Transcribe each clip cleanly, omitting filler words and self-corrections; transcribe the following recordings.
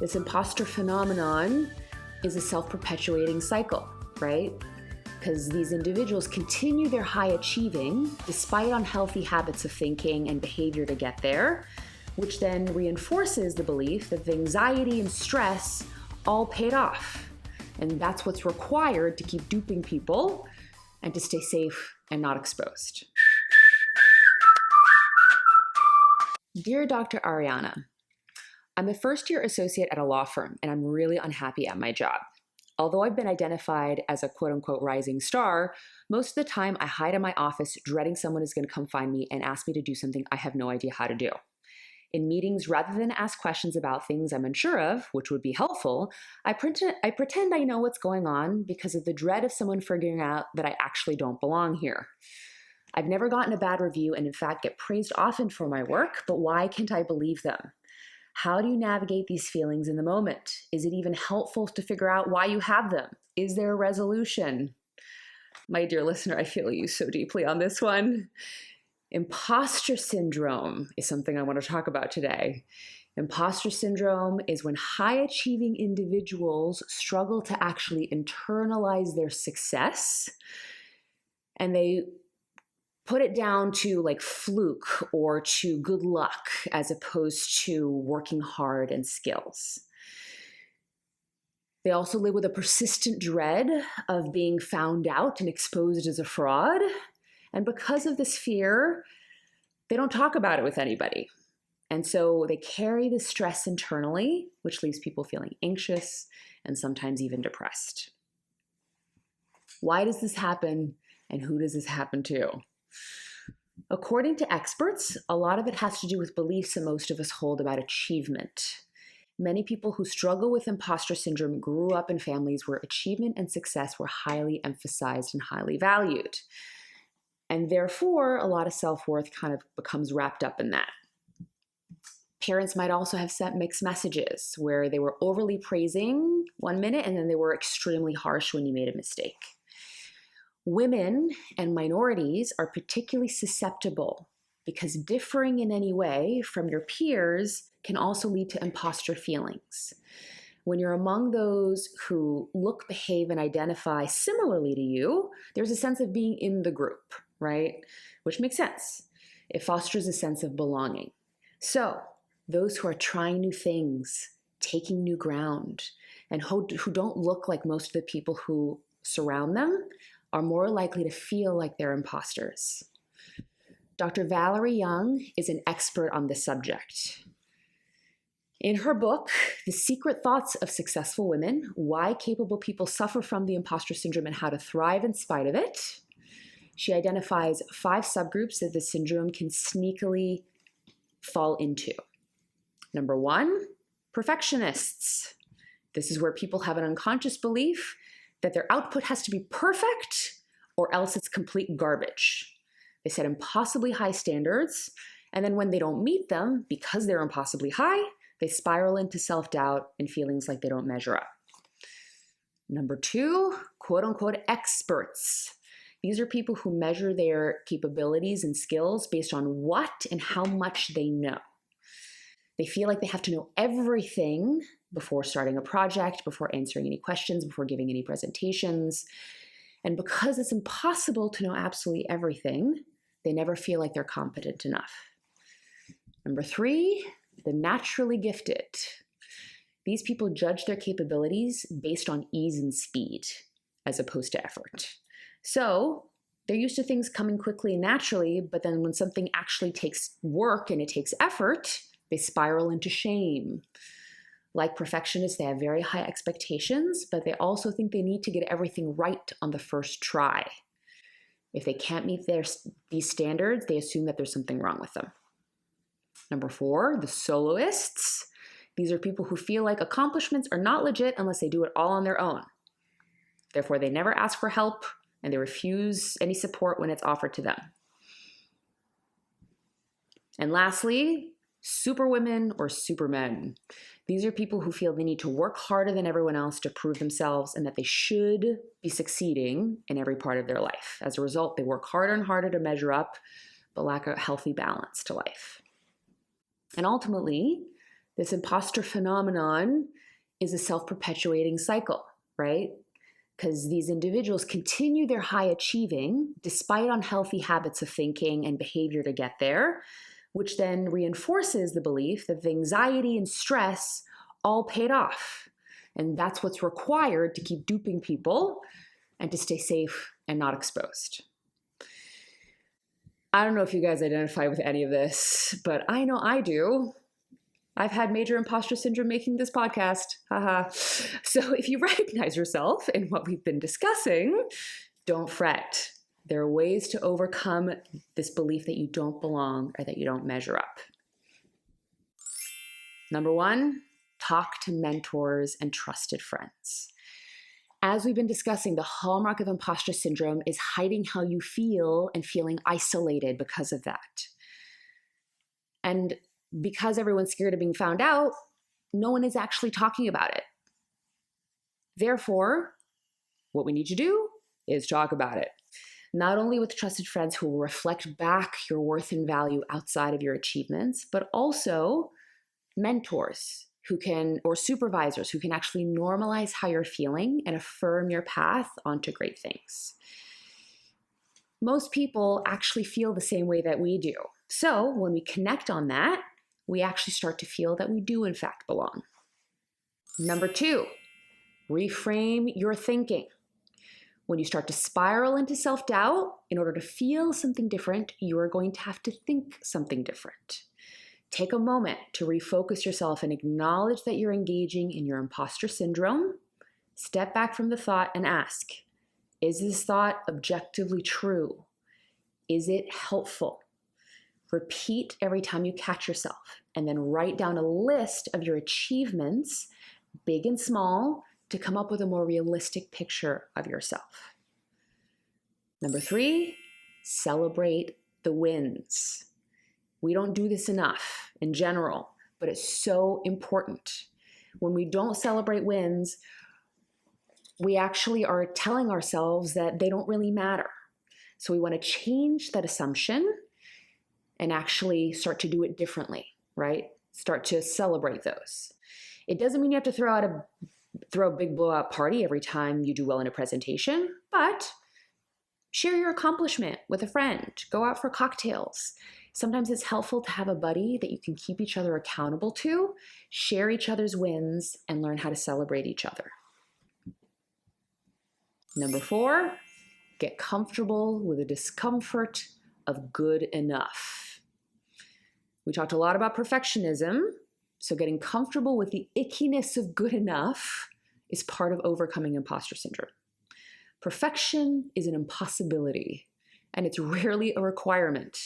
This imposter phenomenon is a self-perpetuating cycle, right? Because these individuals continue their high achieving despite unhealthy habits of thinking and behavior to get there, which then reinforces the belief that the anxiety and stress all paid off. And that's what's required to keep duping people and to stay safe and not exposed. Dear Dr. Arianna, I'm a first-year associate at a law firm, and I'm really unhappy at my job. Although I've been identified as a quote-unquote rising star, most of the time I hide in my office dreading someone is going to come find me and ask me to do something I have no idea how to do. In meetings, rather than ask questions about things I'm unsure of, which would be helpful, I pretend I know what's going on because of the dread of someone figuring out that I actually don't belong here. I've never gotten a bad review and in fact get praised often for my work, but why can't I believe them? How do you navigate these feelings in the moment? Is it even helpful to figure out why you have them? Is there a resolution? My dear listener, I feel you so deeply on this one. Imposter syndrome is something I want to talk about today. Imposter syndrome is when high-achieving individuals struggle to actually internalize their success, and they put it down to like fluke or to good luck as opposed to working hard and skills. They also live with a persistent dread of being found out and exposed as a fraud. And because of this fear, they don't talk about it with anybody. And so they carry the stress internally, which leaves people feeling anxious and sometimes even depressed. Why does this happen, and who does this happen to? According to experts, a lot of it has to do with beliefs that most of us hold about achievement. Many people who struggle with imposter syndrome grew up in families where achievement and success were highly emphasized and highly valued. And therefore, a lot of self-worth kind of becomes wrapped up in that. Parents might also have sent mixed messages where they were overly praising one minute and then they were extremely harsh when you made a mistake. Women and minorities are particularly susceptible because differing in any way from your peers can also lead to imposter feelings. When you're among those who look, behave, and identify similarly to you, there's a sense of being in the group, right? Which makes sense. It fosters a sense of belonging. So those who are trying new things, taking new ground, and who don't look like most of the people who surround them are more likely to feel like they're imposters. Dr. Valerie Young is an expert on this subject. In her book, The Secret Thoughts of Successful Women, Why Capable People Suffer from the Imposter Syndrome and How to Thrive in Spite of It, she identifies 5 subgroups that the syndrome can sneakily fall into. Number 1, perfectionists. This is where people have an unconscious belief that their output has to be perfect or else it's complete garbage. They set impossibly high standards, and then when they don't meet them, because they're impossibly high, they spiral into self-doubt and feelings like they don't measure up. Number 2, quote-unquote experts. These are people who measure their capabilities and skills based on what and how much they know. They feel like they have to know everything before starting a project, before answering any questions, before giving any presentations. And because it's impossible to know absolutely everything, they never feel like they're competent enough. Number 3, the naturally gifted. These people judge their capabilities based on ease and speed, as opposed to effort. So they're used to things coming quickly and naturally, but then when something actually takes work and it takes effort, they spiral into shame. Like perfectionists, they have very high expectations, but they also think they need to get everything right on the first try. If they can't meet these standards, they assume that there's something wrong with them. Number 4, the soloists. These are people who feel like accomplishments are not legit unless they do it all on their own. Therefore, they never ask for help and they refuse any support when it's offered to them. And lastly, superwomen or supermen. These are people who feel they need to work harder than everyone else to prove themselves and that they should be succeeding in every part of their life. As a result, they work harder and harder to measure up, but lack a healthy balance to life. And ultimately, This imposter phenomenon is a self-perpetuating cycle, right? Because these individuals continue their high achieving despite unhealthy habits of thinking and behavior to get there, which then reinforces the belief that the anxiety and stress all paid off. And that's what's required to keep duping people and to stay safe and not exposed. I don't know if you guys identify with any of this, but I know I do. I've had major imposter syndrome making this podcast. Haha. So if you recognize yourself in what we've been discussing, don't fret. There are ways to overcome this belief that you don't belong or that you don't measure up. Number one, talk to mentors and trusted friends. As we've been discussing, the hallmark of imposter syndrome is hiding how you feel and feeling isolated because of that. And because everyone's scared of being found out, no one is actually talking about it. Therefore, what we need to do is talk about it. Not only with trusted friends who will reflect back your worth and value outside of your achievements, but also mentors who can, or supervisors who can actually normalize how you're feeling and affirm your path onto great things. Most people actually feel the same way that we do. So when we connect on that, we actually start to feel that we do in fact belong. Number two, reframe your thinking. When you start to spiral into self-doubt, in order to feel something different, you are going to have to think something different. Take a moment to refocus yourself and acknowledge that you're engaging in your imposter syndrome. Step back from the thought and ask, is this thought objectively true? Is it helpful? Repeat every time you catch yourself, and then write down a list of your achievements, big and small, to come up with a more realistic picture of yourself. Number three, celebrate the wins. We don't do this enough in general, but it's so important. When we don't celebrate wins, we actually are telling ourselves that they don't really matter. So we want to change that assumption and actually start to do it differently, right? Start to celebrate those. It doesn't mean you have to throw a big blowout party every time you do well in a presentation, but share your accomplishment with a friend. Go out for cocktails. Sometimes it's helpful to have a buddy that you can keep each other accountable to, share each other's wins, and learn how to celebrate each other. Number four, get comfortable with the discomfort of good enough. We talked a lot about perfectionism, so getting comfortable with the ickiness of good enough is part of overcoming imposter syndrome. Perfection is an impossibility, and it's rarely a requirement.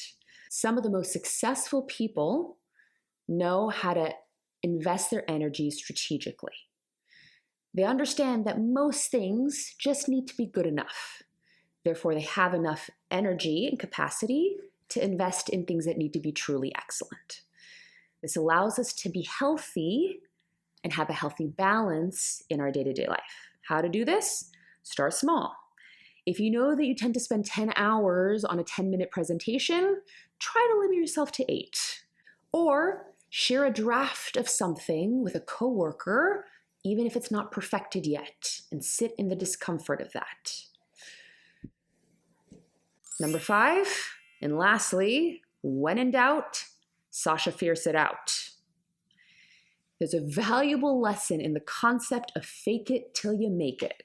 Some of the most successful people know how to invest their energy strategically. They understand that most things just need to be good enough. Therefore, they have enough energy and capacity to invest in things that need to be truly excellent. This allows us to be healthy and have a healthy balance in our day-to-day life. How to do this? Start small. If you know that you tend to spend 10 hours on a 10-minute presentation, try to limit yourself to 8. Or share a draft of something with a coworker, even if it's not perfected yet, and sit in the discomfort of that. Number 5, and lastly, when in doubt, Sasha fierce it out. There's a valuable lesson in the concept of fake it till you make it.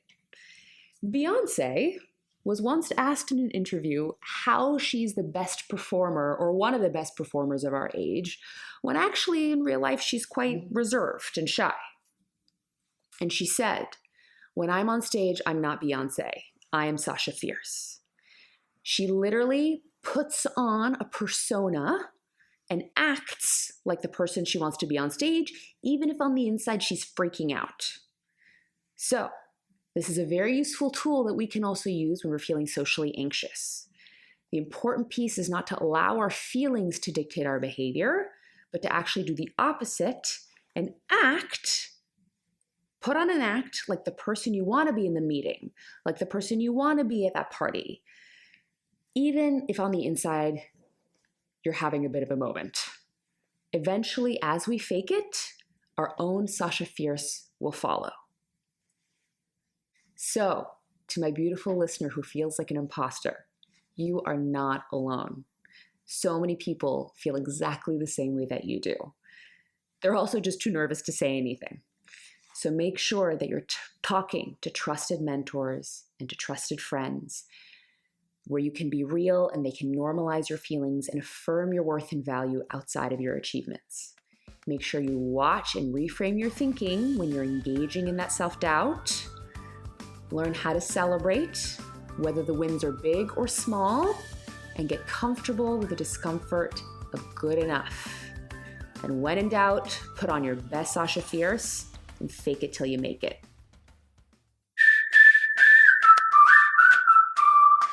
Beyonce was once asked in an interview how she's the best performer or one of the best performers of our age, when actually in real life she's quite reserved and shy. And she said, when I'm on stage, I'm not Beyonce. I am Sasha Fierce. She literally puts on a persona and acts like the person she wants to be on stage, even if on the inside she's freaking out. So, this is a very useful tool that we can also use when we're feeling socially anxious. The important piece is not to allow our feelings to dictate our behavior, but to actually do the opposite and put on an act like the person you want to be in the meeting, like the person you want to be at that party, even if on the inside you're having a bit of a moment. Eventually, as we fake it, our own Sasha Fierce will follow. So, to my beautiful listener who feels like an imposter, you are not alone. So many people feel exactly the same way that you do. They're also just too nervous to say anything. So make sure that you're talking to trusted mentors and to trusted friends where you can be real and they can normalize your feelings and affirm your worth and value outside of your achievements. Make sure you watch and reframe your thinking when you're engaging in that self-doubt. Learn how to celebrate, whether the wins are big or small, and get comfortable with the discomfort of good enough. And when in doubt, put on your best Sasha Fierce and fake it till you make it.